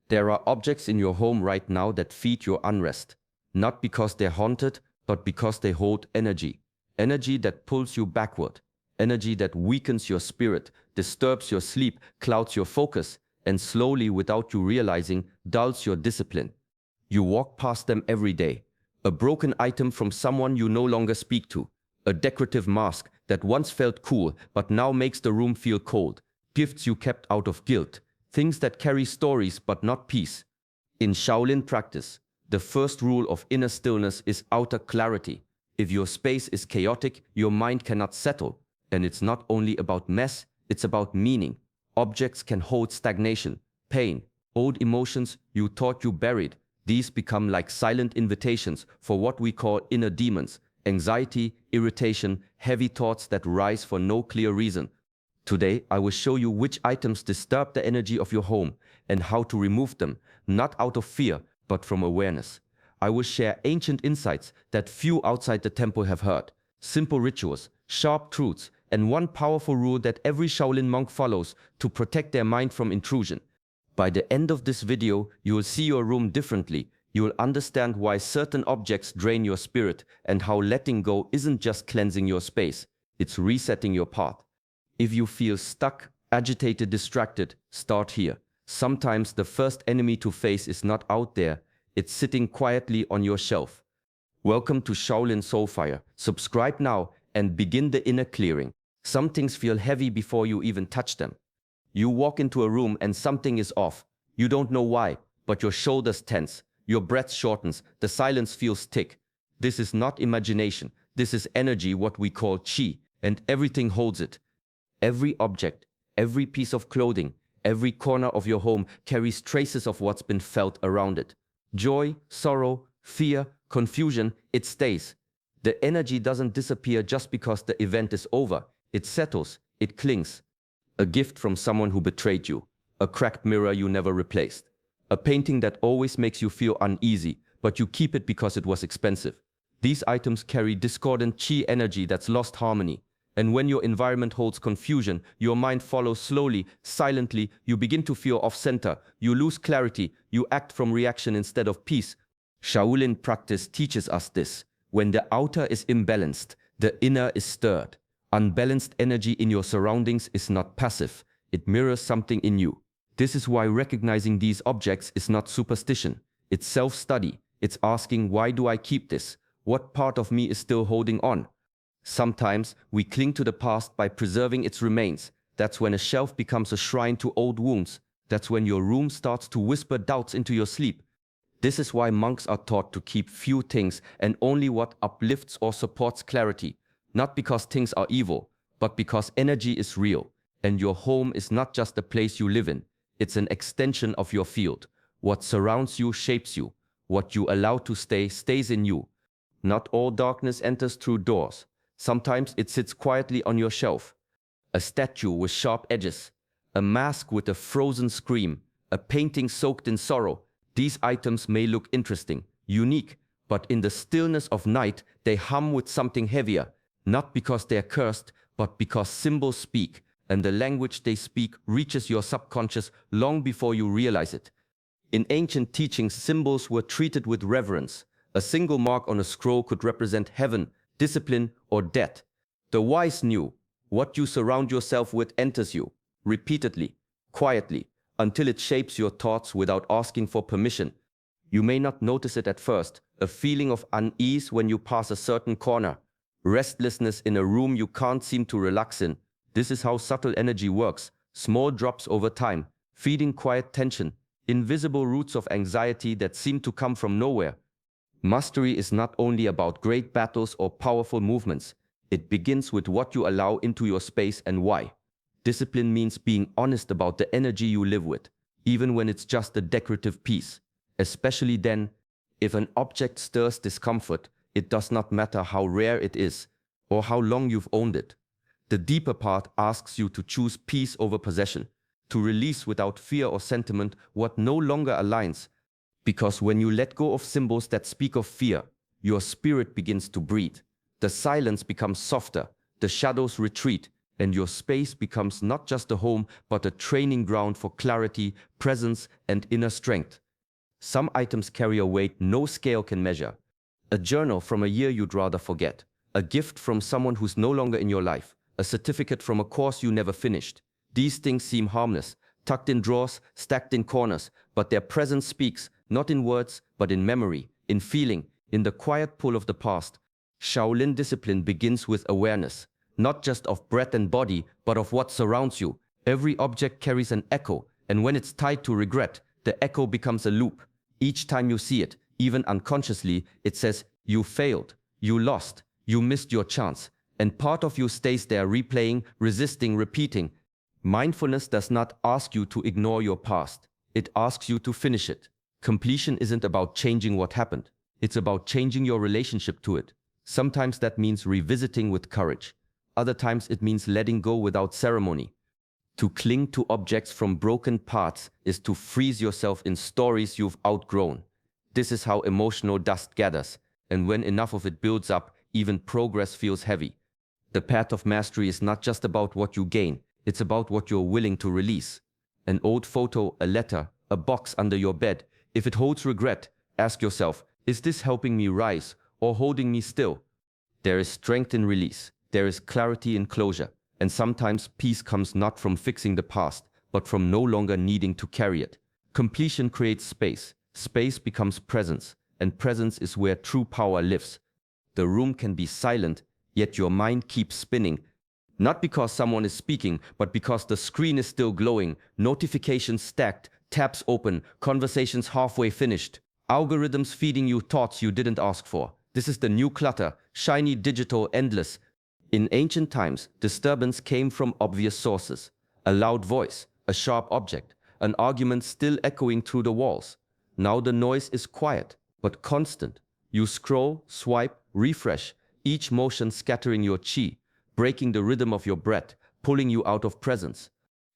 There are objects in your home right now that feed your unrest, not because they're haunted, but because they hold energy. Energy that pulls you backward, energy that weakens your spirit, disturbs your sleep, clouds your focus, and slowly, without you realizing, dulls your discipline. You walk past them every day. A broken item from someone you no longer speak to. A decorative mask that once felt cool but now makes the room feel cold. Gifts you kept out of guilt. Things that carry stories but not peace. In Shaolin practice, the first rule of inner stillness is outer clarity. If your space is chaotic, your mind cannot settle. And it's not only about mess, it's about meaning. Objects can hold stagnation, pain, old emotions you thought you buried. These become like silent invitations for what we call inner demons, anxiety, irritation, heavy thoughts that rise for no clear reason. Today, I will show you which items disturb the energy of your home and how to remove them, not out of fear, but from awareness. I will share ancient insights that few outside the temple have heard, simple rituals, sharp truths, and one powerful rule that every Shaolin monk follows to protect their mind from intrusion. By the end of this video, you will see your room differently. You will understand why certain objects drain your spirit and how letting go isn't just cleansing your space, it's resetting your path. If you feel stuck, agitated, distracted, start here. Sometimes the first enemy to face is not out there, it's sitting quietly on your shelf. Welcome to Shaolin Soulfire. Subscribe now and begin the inner clearing. Some things feel heavy before you even touch them. You walk into a room and something is off. You don't know why, but your shoulders tense, your breath shortens, the silence feels thick. This is not imagination. This is energy, what we call Qi, and everything holds it. Every object, every piece of clothing, every corner of your home carries traces of what's been felt around it. Joy, sorrow, fear, confusion, it stays. The energy doesn't disappear just because the event is over. It settles, it clings. A gift from someone who betrayed you. A cracked mirror you never replaced. A painting that always makes you feel uneasy, but you keep it because it was expensive. These items carry discordant Qi energy that's lost harmony. And when your environment holds confusion, your mind follows slowly, silently, you begin to feel off-center, you lose clarity, you act from reaction instead of peace. Shaolin practice teaches us this. When the outer is imbalanced, the inner is stirred. Unbalanced energy in your surroundings is not passive, it mirrors something in you. This is why recognizing these objects is not superstition, it's self-study. It's asking, why do I keep this? What part of me is still holding on? Sometimes we cling to the past by preserving its remains. That's when a shelf becomes a shrine to old wounds. That's when your room starts to whisper doubts into your sleep. This is why monks are taught to keep few things and only what uplifts or supports clarity. Not because things are evil, but because energy is real. And your home is not just a place you live in. It's an extension of your field. What surrounds you shapes you. What you allow to stay stays in you. Not all darkness enters through doors. Sometimes it sits quietly on your shelf. A statue with sharp edges. A mask with a frozen scream. A painting soaked in sorrow. These items may look interesting, unique, but in the stillness of night, they hum with something heavier. Not because they're cursed, but because symbols speak, and the language they speak reaches your subconscious long before you realize it. In ancient teachings, symbols were treated with reverence. A single mark on a scroll could represent heaven, discipline, or death. The wise knew what you surround yourself with enters you, repeatedly, quietly, until it shapes your thoughts without asking for permission. You may not notice it at first, a feeling of unease when you pass a certain corner. Restlessness in a room you can't seem to relax in. This is how subtle energy works. Small drops over time, feeding quiet tension, invisible roots of anxiety that seem to come from nowhere. Mastery is not only about great battles or powerful movements. It begins with what you allow into your space and why. Discipline means being honest about the energy you live with, even when it's just a decorative piece. Especially then, if an object stirs discomfort, it does not matter how rare it is or how long you've owned it. The deeper part asks you to choose peace over possession, to release without fear or sentiment what no longer aligns. Because when you let go of symbols that speak of fear, your spirit begins to breathe. The silence becomes softer, the shadows retreat, and your space becomes not just a home but a training ground for clarity, presence, and inner strength. Some items carry a weight no scale can measure. A journal from a year you'd rather forget, a gift from someone who's no longer in your life, a certificate from a course you never finished. These things seem harmless, tucked in drawers, stacked in corners, but their presence speaks, not in words, but in memory, in feeling, in the quiet pull of the past. Shaolin discipline begins with awareness, not just of breath and body, but of what surrounds you. Every object carries an echo, and when it's tied to regret, the echo becomes a loop. Each time you see it, even unconsciously, it says, you failed, you lost, you missed your chance, and part of you stays there replaying, resisting, repeating. Mindfulness does not ask you to ignore your past. It asks you to finish it. Completion isn't about changing what happened. It's about changing your relationship to it. Sometimes that means revisiting with courage. Other times it means letting go without ceremony. To cling to objects from broken parts is to freeze yourself in stories you've outgrown. This is how emotional dust gathers, and when enough of it builds up, even progress feels heavy. The path of mastery is not just about what you gain, it's about what you're willing to release. An old photo, a letter, a box under your bed. If it holds regret, ask yourself, is this helping me rise or holding me still? There is strength in release. There is clarity in closure. And sometimes peace comes not from fixing the past, but from no longer needing to carry it. Completion creates space. Space becomes presence, and presence is where true power lives. The room can be silent, yet your mind keeps spinning. Not because someone is speaking, but because the screen is still glowing, notifications stacked, tabs open, conversations halfway finished, algorithms feeding you thoughts you didn't ask for. This is the new clutter, shiny, digital, endless. In ancient times, disturbance came from obvious sources. A loud voice, a sharp object, an argument still echoing through the walls. Now the noise is quiet, but constant. You scroll, swipe, refresh, each motion scattering your chi, breaking the rhythm of your breath, pulling you out of presence.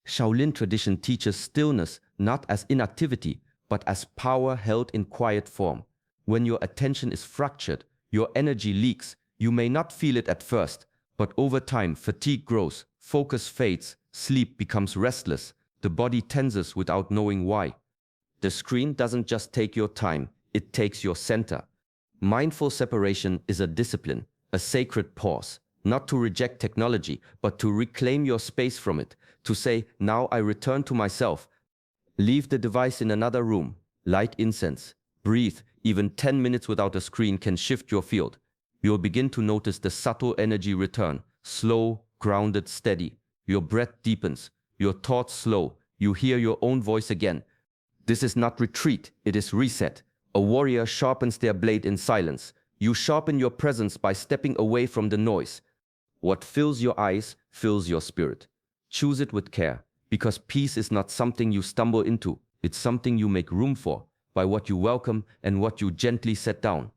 Shaolin tradition teaches stillness not as inactivity, but as power held in quiet form. When your attention is fractured, your energy leaks. You may not feel it at first, but over time fatigue grows, focus fades, sleep becomes restless, the body tenses without knowing why. The screen doesn't just take your time, it takes your center. Mindful separation is a discipline, a sacred pause, not to reject technology, but to reclaim your space from it, to say, now I return to myself. Leave the device in another room, light incense, breathe. Even 10 minutes without a screen can shift your field. You'll begin to notice the subtle energy return, slow, grounded, steady. Your breath deepens, your thoughts slow, you hear your own voice again. This is not retreat, it is reset. A warrior sharpens their blade in silence. You sharpen your presence by stepping away from the noise. What fills your eyes fills your spirit. Choose it with care, because peace is not something you stumble into, it's something you make room for, by what you welcome and what you gently set down.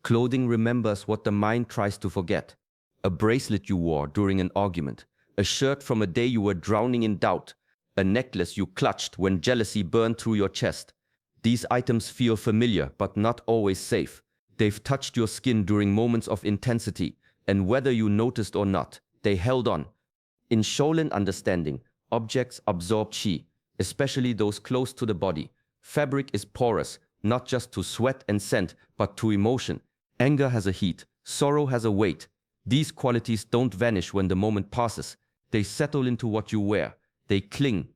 Clothing remembers what the mind tries to forget. A bracelet you wore during an argument, a shirt from a day you were drowning in doubt, a necklace you clutched when jealousy burned through your chest. These items feel familiar but not always safe. They've touched your skin during moments of intensity, and whether you noticed or not, they held on. In Shaolin understanding, objects absorb chi, especially those close to the body. Fabric is porous, not just to sweat and scent, but to emotion. Anger has a heat, sorrow has a weight. These qualities don't vanish when the moment passes. They settle into what you wear. They cling.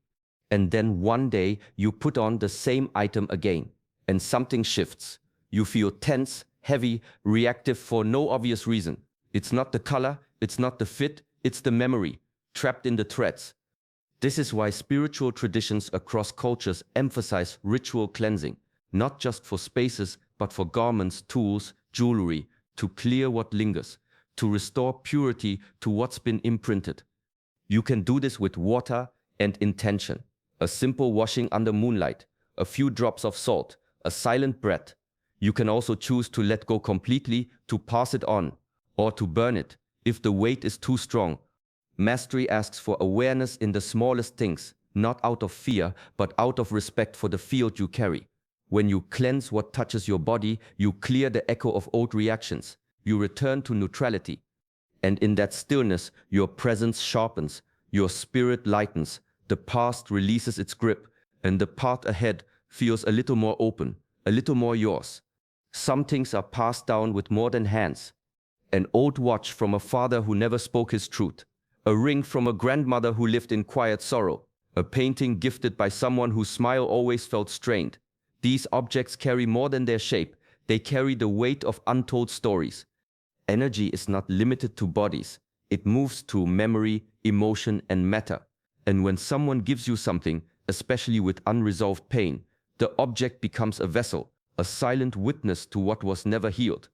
And then one day, you put on the same item again, and something shifts. You feel tense, heavy, reactive for no obvious reason. It's not the color, it's not the fit, it's the memory, trapped in the threads. This is why spiritual traditions across cultures emphasize ritual cleansing, not just for spaces, but for garments, tools, jewelry, to clear what lingers, to restore purity to what's been imprinted. You can do this with water and intention. A simple washing under moonlight, a few drops of salt, a silent breath. You can also choose to let go completely, to pass it on, or to burn it, if the weight is too strong. Mastery asks for awareness in the smallest things, not out of fear, but out of respect for the field you carry. When you cleanse what touches your body, you clear the echo of old reactions. You return to neutrality. And in that stillness, your presence sharpens, your spirit lightens, the past releases its grip, and the path ahead feels a little more open, a little more yours. Some things are passed down with more than hands. An old watch from a father who never spoke his truth, a ring from a grandmother who lived in quiet sorrow, a painting gifted by someone whose smile always felt strained. These objects carry more than their shape, they carry the weight of untold stories. Energy is not limited to bodies. It moves through memory, emotion, and matter. And when someone gives you something, especially with unresolved pain, the object becomes a vessel, a silent witness to what was never healed.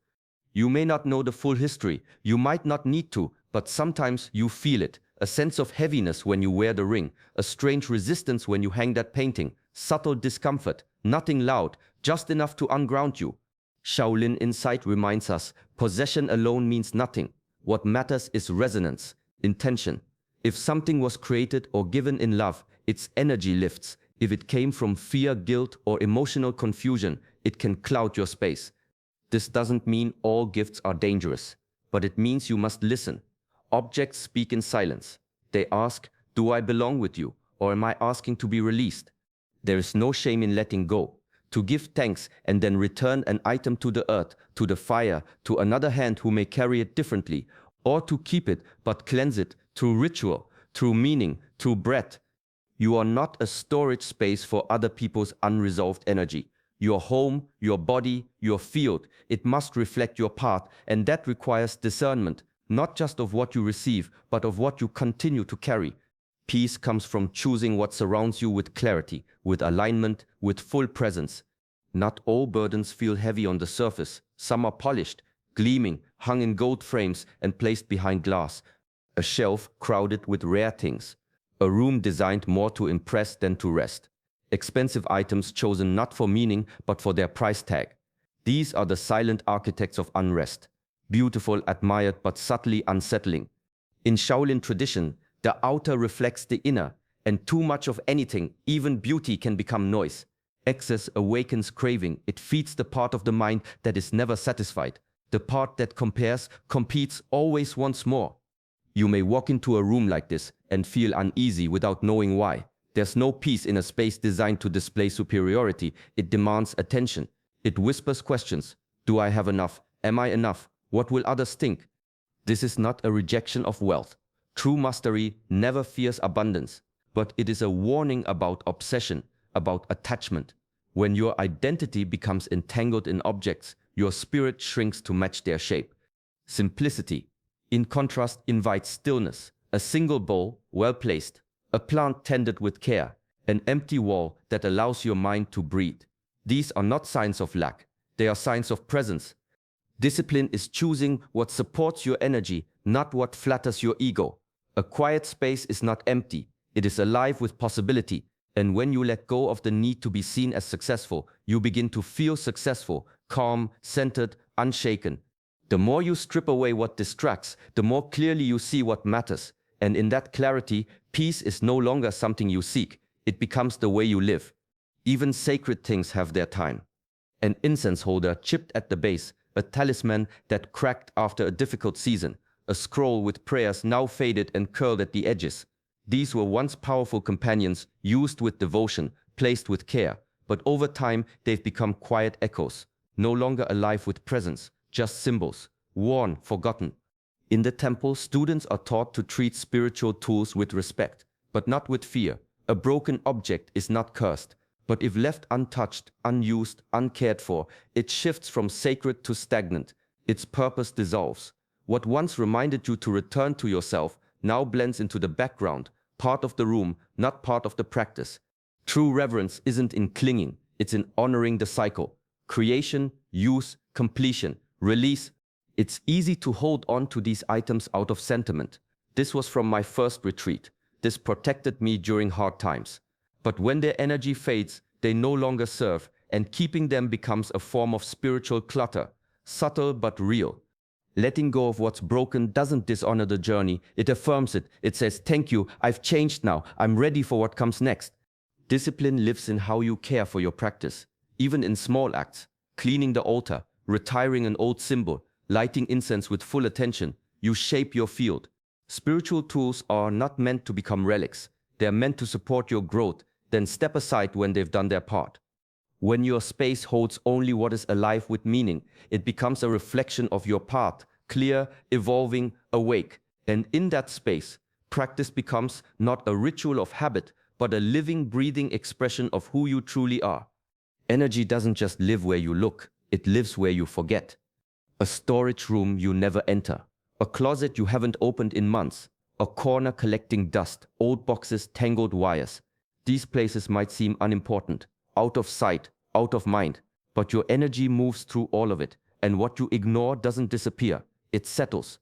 You may not know the full history, you might not need to, but sometimes you feel it. A sense of heaviness when you wear the ring, a strange resistance when you hang that painting, subtle discomfort, nothing loud, just enough to unground you. Shaolin insight reminds us, possession alone means nothing. What matters is resonance, intention. If something was created or given in love, its energy lifts. If it came from fear, guilt, or emotional confusion, it can cloud your space. This doesn't mean all gifts are dangerous, but it means you must listen. Objects speak in silence. They ask, do I belong with you, or am I asking to be released? There is no shame in letting go. To give thanks and then return an item to the earth, to the fire, to another hand who may carry it differently, or to keep it but cleanse it through ritual, through meaning, through breath. You are not a storage space for other people's unresolved energy. Your home, your body, your field, it must reflect your path, and that requires discernment, not just of what you receive, but of what you continue to carry. Peace comes from choosing what surrounds you with clarity, with alignment, with full presence. Not all burdens feel heavy on the surface. Some are polished, gleaming, hung in gold frames and placed behind glass. A shelf crowded with rare things. A room designed more to impress than to rest. Expensive items chosen not for meaning but for their price tag. These are the silent architects of unrest. Beautiful, admired, but subtly unsettling. In Shaolin tradition, the outer reflects the inner, and too much of anything, even beauty, can become noise. Excess awakens craving. It feeds the part of the mind that is never satisfied. The part that compares, competes, always wants more. You may walk into a room like this and feel uneasy without knowing why. There's no peace in a space designed to display superiority. It demands attention. It whispers questions. Do I have enough? Am I enough? What will others think? This is not a rejection of wealth. True mastery never fears abundance, but it is a warning about obsession, about attachment. When your identity becomes entangled in objects, your spirit shrinks to match their shape. Simplicity, in contrast, invites stillness. A single bowl, well placed, a plant tended with care, an empty wall that allows your mind to breathe. These are not signs of lack, they are signs of presence. Discipline is choosing what supports your energy, not what flatters your ego. A quiet space is not empty, it is alive with possibility. And when you let go of the need to be seen as successful, you begin to feel successful, calm, centered, unshaken. The more you strip away what distracts, the more clearly you see what matters. And in that clarity, peace is no longer something you seek, it becomes the way you live. Even sacred things have their time. An incense holder chipped at the base, a talisman that cracked after a difficult season, a scroll with prayers now faded and curled at the edges. These were once powerful companions, used with devotion, placed with care, but over time they've become quiet echoes, no longer alive with presence, just symbols, worn, forgotten. In the temple, students are taught to treat spiritual tools with respect, but not with fear. A broken object is not cursed, but if left untouched, unused, uncared for, it shifts from sacred to stagnant. Its purpose dissolves. What once reminded you to return to yourself now blends into the background, part of the room, not part of the practice. True reverence isn't in clinging, it's in honoring the cycle. Creation, use, completion, release. It's easy to hold on to these items out of sentiment. This was from my first retreat. This protected me during hard times. But when their energy fades, they no longer serve, and keeping them becomes a form of spiritual clutter, subtle but real. Letting go of what's broken doesn't dishonor the journey, it affirms it. It says, thank you, I've changed now, I'm ready for what comes next. Discipline lives in how you care for your practice, even in small acts. Cleaning the altar, retiring an old symbol, lighting incense with full attention. You shape your field. Spiritual tools are not meant to become relics. They are meant to support your growth, then step aside when they've done their part. When your space holds only what is alive with meaning, it becomes a reflection of your path, clear, evolving, awake. And in that space, practice becomes not a ritual of habit, but a living, breathing expression of who you truly are. Energy doesn't just live where you look, it lives where you forget. A storage room you never enter, a closet you haven't opened in months, a corner collecting dust, old boxes, tangled wires. These places might seem unimportant, out of sight, out of mind, but your energy moves through all of it, and what you ignore doesn't disappear, it settles.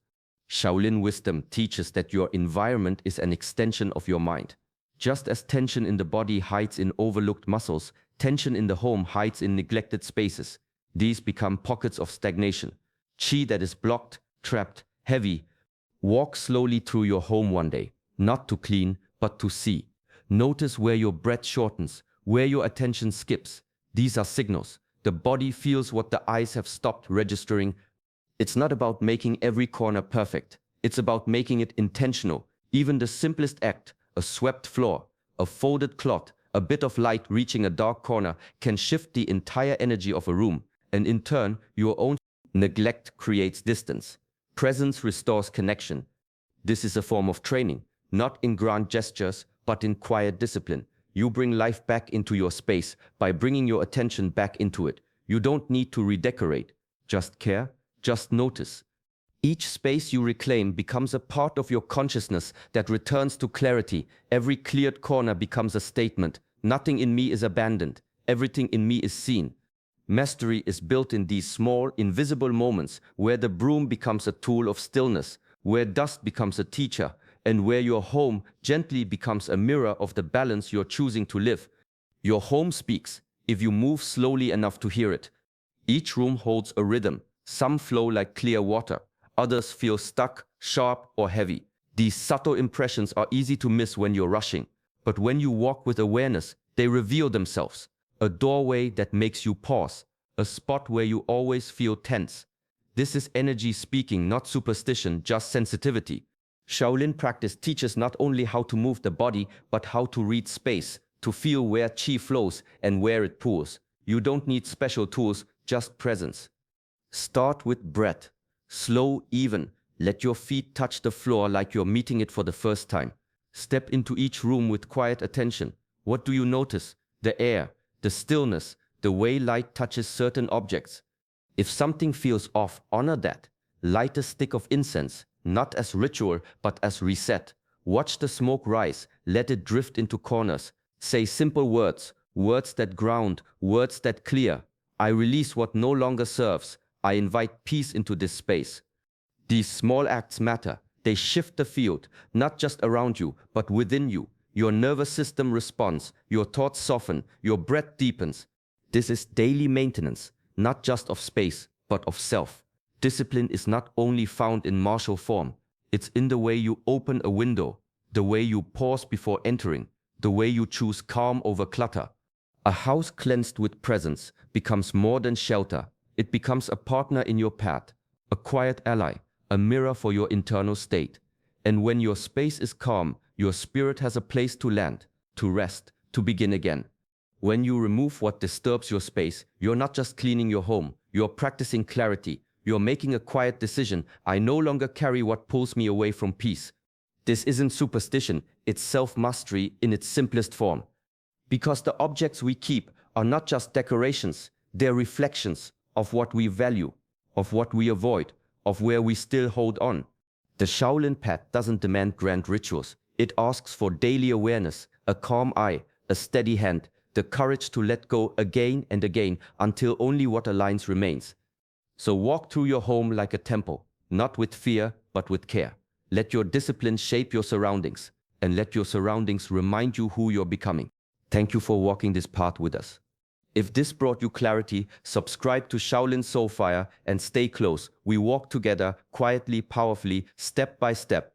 Shaolin wisdom teaches that your environment is an extension of your mind. Just as tension in the body hides in overlooked muscles, tension in the home hides in neglected spaces. These become pockets of stagnation. Qi that is blocked, trapped, heavy. Walk slowly through your home one day, not to clean, but to see. Notice where your breath shortens, where your attention skips. These are signals. The body feels what the eyes have stopped registering. It's not about making every corner perfect. It's about making it intentional. Even the simplest act, a swept floor, a folded cloth, a bit of light reaching a dark corner can shift the entire energy of a room. And in turn, your own neglect creates distance. Presence restores connection. This is a form of training, not in grand gestures, but in quiet discipline. You bring life back into your space by bringing your attention back into it. You don't need to redecorate. Just care, just notice. Each space you reclaim becomes a part of your consciousness that returns to clarity. Every cleared corner becomes a statement. Nothing in me is abandoned. Everything in me is seen. Mastery is built in these small, invisible moments where the broom becomes a tool of stillness, where dust becomes a teacher, and where your home gently becomes a mirror of the balance you're choosing to live. Your home speaks, if you move slowly enough to hear it. Each room holds a rhythm. Some flow like clear water. Others feel stuck, sharp, or heavy. These subtle impressions are easy to miss when you're rushing. But when you walk with awareness, they reveal themselves. A doorway that makes you pause. A spot where you always feel tense. This is energy speaking, not superstition, just sensitivity. Shaolin practice teaches not only how to move the body, but how to read space, to feel where qi flows and where it pools. You don't need special tools, just presence. Start with breath. Slow, even. Let your feet touch the floor like you're meeting it for the first time. Step into each room with quiet attention. What do you notice? The air, the stillness, the way light touches certain objects. If something feels off, honor that. Light a stick of incense, not as ritual, but as reset. Watch the smoke rise, let it drift into corners. Say simple words, words that ground, words that clear. I release what no longer serves. I invite peace into this space. These small acts matter. They shift the field, not just around you, but within you. Your nervous system responds, your thoughts soften, your breath deepens. This is daily maintenance, not just of space, but of self. Discipline is not only found in martial form, it's in the way you open a window, the way you pause before entering, the way you choose calm over clutter. A house cleansed with presence becomes more than shelter. It becomes a partner in your path, a quiet ally, a mirror for your internal state. And when your space is calm, your spirit has a place to land, to rest, to begin again. When you remove what disturbs your space, you're not just cleaning your home, you're practicing clarity. You're making a quiet decision. I no longer carry what pulls me away from peace. This isn't superstition, it's self-mastery in its simplest form. Because the objects we keep are not just decorations, they're reflections of what we value, of what we avoid, of where we still hold on. The Shaolin path doesn't demand grand rituals. It asks for daily awareness, a calm eye, a steady hand, the courage to let go again and again until only what aligns remains. So walk through your home like a temple, not with fear, but with care. Let your discipline shape your surroundings, and let your surroundings remind you who you're becoming. Thank you for walking this path with us. If this brought you clarity, subscribe to Shaolin Soulfire and stay close. We walk together, quietly, powerfully, step by step,